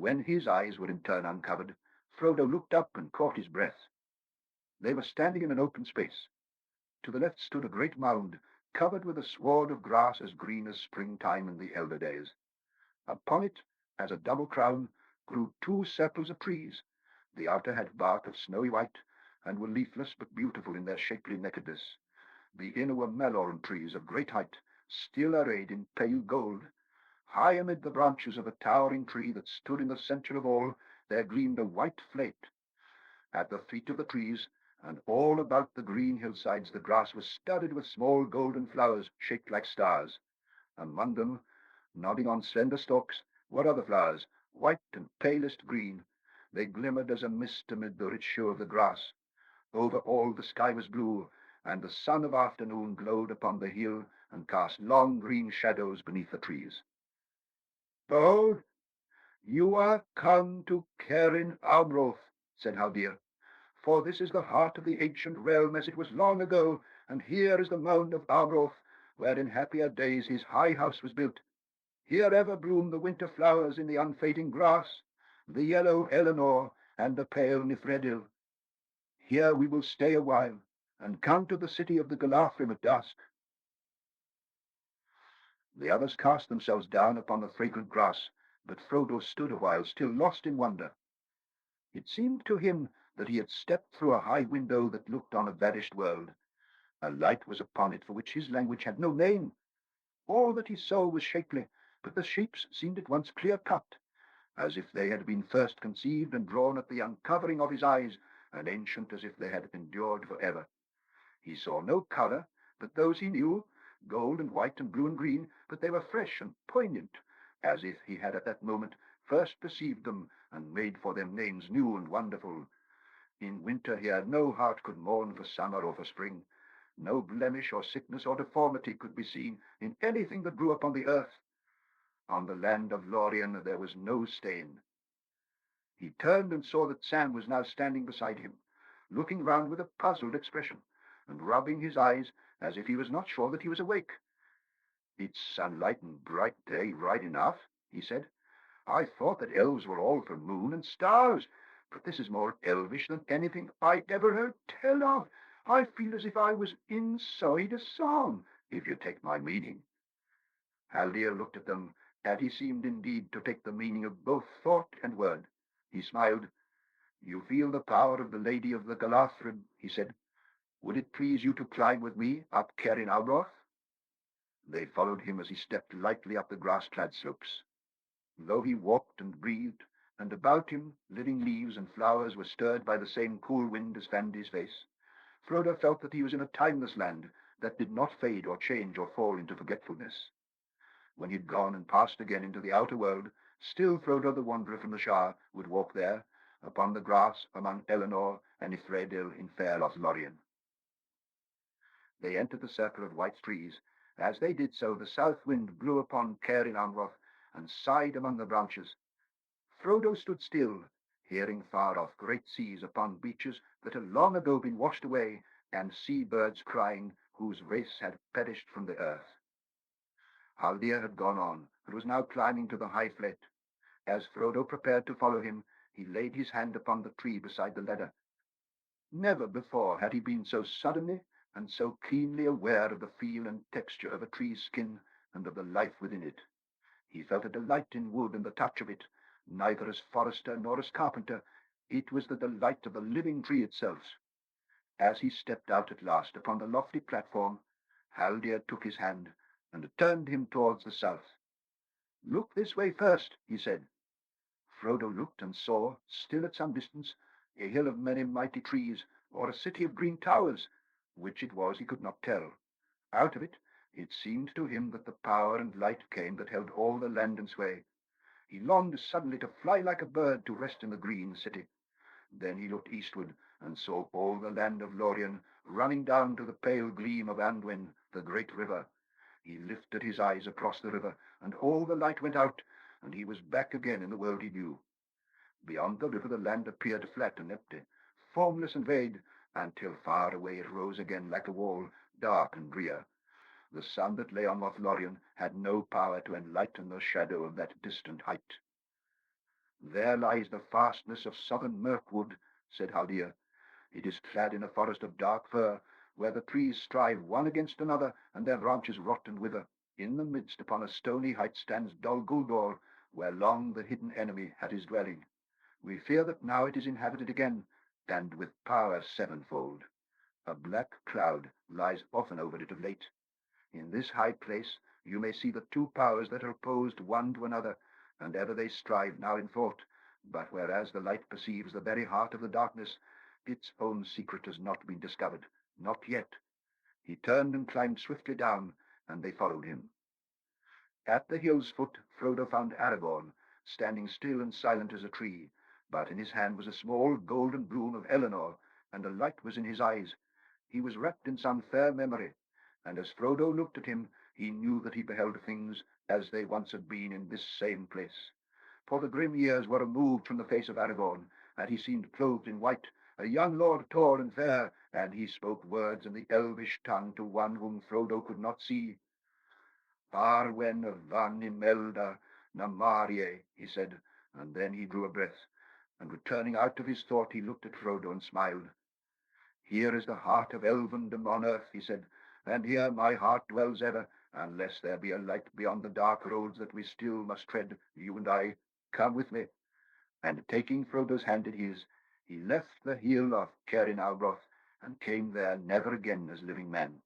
When his eyes were in turn uncovered, Frodo looked up and caught his breath. They were standing in an open space. To the left stood a great mound, covered with a sward of grass as green as springtime in the elder days. Upon it, as a double crown, grew 2 circles of trees. The outer had bark of snowy white, and were leafless but beautiful in their shapely nakedness. The inner were malorn trees of great height, still arrayed in pale gold. High amid the branches of a towering tree that stood in the centre of all, there gleamed a white flake. At the feet of the trees, and all about the green hillsides, the grass was studded with small golden flowers shaped like stars. Among them, nodding on slender stalks, were other flowers, white and palest green. They glimmered as a mist amid the rich show of the grass. Over all the sky was blue, and the sun of afternoon glowed upon the hill and cast long green shadows beneath the trees. "Behold, you are come to Cerin Amroth," said Haldir, "for this is the heart of the ancient realm as it was long ago, and here is the mound of Amroth, where in happier days his high house was built. Here ever bloom the winter flowers in the unfading grass, the yellow Elenor and the pale Nithredil. Here we will stay a while, and come to the city of the Galadhrim at dusk." The others cast themselves down upon the fragrant grass, but Frodo stood a while, still lost in wonder. It seemed to him that he had stepped through a high window that looked on a vanished world. A light was upon it for which his language had no name. All that he saw was shapely, but the shapes seemed at once clear-cut, as if they had been first conceived and drawn at the uncovering of his eyes, and ancient as if they had endured forever. He saw no colour but those he knew, gold and white and blue and green, but they were fresh and poignant, as if he had at that moment first perceived them and made for them names new and wonderful. In winter here no heart could mourn for summer or for spring. No blemish or sickness or deformity could be seen in anything that grew upon the earth. On the land of Lorien there was no stain. He turned and saw that Sam was now standing beside him, looking round with a puzzled expression, and rubbing his eyes as if he was not sure that he was awake. "It's sunlight and bright day, right enough," he said. "I thought that elves were all for moon and stars, but this is more elvish than anything I ever heard tell of. I feel as if I was inside a song, if you take my meaning." Haldir looked at them, and he seemed indeed to take the meaning of both thought and word. He smiled. "You feel the power of the Lady of the Galadhrim," he said. "Would it please you to climb with me up Cerin Amroth?" They followed him as he stepped lightly up the grass-clad slopes. Though he walked and breathed, and about him living leaves and flowers were stirred by the same cool wind as fanned his face, Frodo felt that he was in a timeless land that did not fade or change or fall into forgetfulness. When he had gone and passed again into the outer world, still Frodo the wanderer from the Shire would walk there, upon the grass among Elenor and Ithredil in fair Lothlorien. They entered the circle of white trees. As they did so, the south wind blew upon Cerin Amroth and sighed among the branches. Frodo stood still, hearing far off great seas upon beaches that had long ago been washed away, and sea-birds crying whose race had perished from the earth. Haldir had gone on, and was now climbing to the high flet. As Frodo prepared to follow him, he laid his hand upon the tree beside the ladder. Never before had he been so suddenly and so keenly aware of the feel and texture of a tree's skin and of the life within it. He felt a delight in wood and the touch of it. Neither as forester nor as carpenter, it was the delight of the living tree itself. As he stepped out at last upon the lofty platform, Haldir took his hand and turned him towards the south. "Look this way first," he said. Frodo looked and saw, still at some distance, a hill of many mighty trees, or a city of green towers. Which it was he could not tell. Out of it, it seemed to him that the power and light came that held all the land in sway. He longed suddenly to fly like a bird to rest in the green city. Then he looked eastward and saw all the land of Lorien running down to the pale gleam of Anduin, the great river. He lifted his eyes across the river, and all the light went out, and he was back again in the world he knew. Beyond the river the land appeared flat and empty, formless and vague, until far away it rose again like a wall, dark and drear. The sun that lay on Lothlorien had no power to enlighten the shadow of that distant height. There lies the fastness of southern Mirkwood, said Haldir. It is clad in a forest of dark fir, where the trees strive one against another, and their branches rot and wither. In the midst, upon a stony height, stands Dol Guldur, where long the hidden enemy had his dwelling. We fear that now it is inhabited again, and with power sevenfold. A black cloud lies often over it of late. In this high place you may see the two powers that are opposed one to another, and ever they strive now in thought. But whereas the light perceives the very heart of the darkness, its own secret has not been discovered, not yet. He turned and climbed swiftly down, and they followed him. At the hill's foot Frodo found Aragorn, standing still and silent as a tree, but in his hand was a small golden broom of Elenor, and a light was in his eyes. He was wrapped in some fair memory, and as Frodo looked at him, he knew that he beheld things as they once had been in this same place. For the grim years were removed from the face of Aragorn, and he seemed clothed in white, a young lord tall and fair, and he spoke words in the elvish tongue to one whom Frodo could not see. Arwen van Imelda Namarie, he said, and then he drew a breath, and returning out of his thought, he looked at Frodo and smiled. Here is the heart of elvendom on earth, he said, and here my heart dwells ever, unless there be a light beyond the dark roads that we still must tread, you and I. Come with me. And taking Frodo's hand in his, he left the hill of Cerin Amroth, and came there never again as living man.